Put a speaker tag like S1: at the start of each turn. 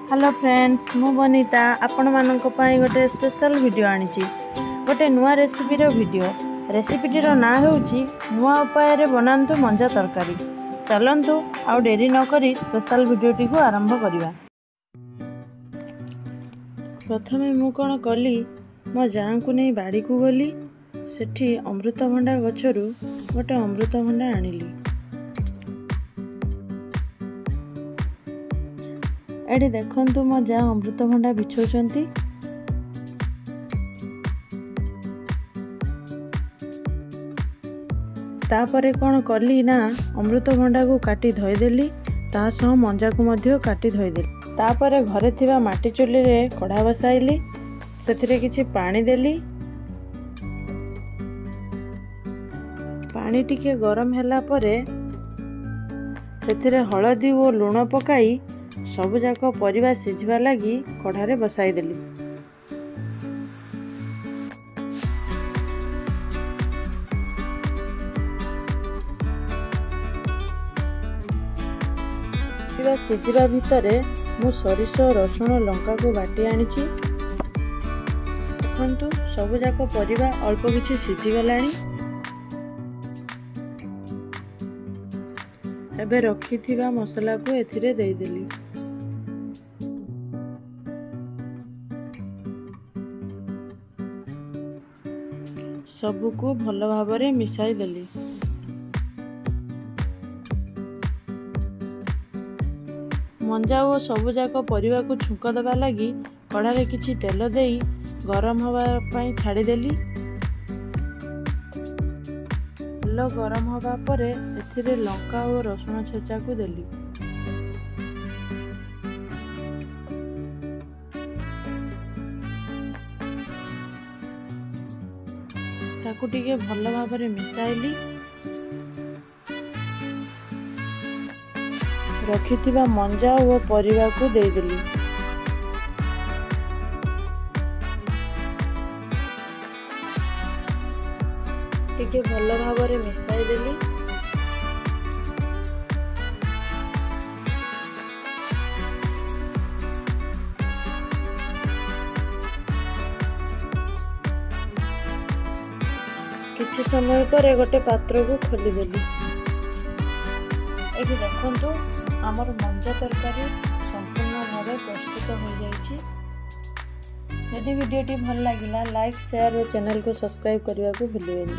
S1: Hello friends, मु बनीता आपण मानक पई गोटे स्पेशल वीडियो आनी गोटे नुआ रेसिपी वीडियो। रेसिपीटी ना होउची नुआ उपाय रे बनांतु मंजा तरकारी। चलंतु आउ डेरी न करी स्पेशल वीडियोटी को आरंभ करिवा। प्रथमे मु कोन कली मो जां को नै बाड़ी को गली। सेठी अमृतभंडा गछरु गोटे अमृतभंडा आनिली। एडी देखंतु मो जा अमृतभंडा बिछौचंती। तापरे कोन कली ना अमृतभंडा को काटी धोई देली। ता सह मंजा को मध्य काटी धोई देली। तापरे घरे थिबा माटी चुली रे कढ़ा बसाइली। सेथिरे किछि पानी देली। पानी टिके गरम हैला परे सेथिरे हळदी और लूण पकाई सबु जाक परिबा सिझिबा लगी कढ़ारे बसाई देली। सिझिबा भितरे मु सरिष रसुण लंका को बाटी आनिछि। देखंतु सबु जाक परिबा अल्प किछि सिझि गलानी। एबे रखिथिबा मसला को एथिरे देई देली। सबु को भल भाबरे मिसाई देली। मंजा और सबु जाक परिवा को छुंक दबा लगी कढ़ारे किछि तेल देई गरम हवा पई छाड़ी देली। तेल गरम हवा परे एथिरे लंका और रसुण छेचा को देली। ताकू टिके भल भाबरे मिसाइली। रखिथिबा मंजा और परिवा को देई देली। टिके भल भाबरे मिसाई देली। किछि समय पर गोटे पात्र को खोली देली। एठी देखंतु हमर मंजा तरकारी संपूर्ण भावे प्रस्तुत हो जाइछि। यदि वीडियोटी भल लागिला लाइक शेयर और चैनल को सब्सक्राइब करने को भूलिएनि।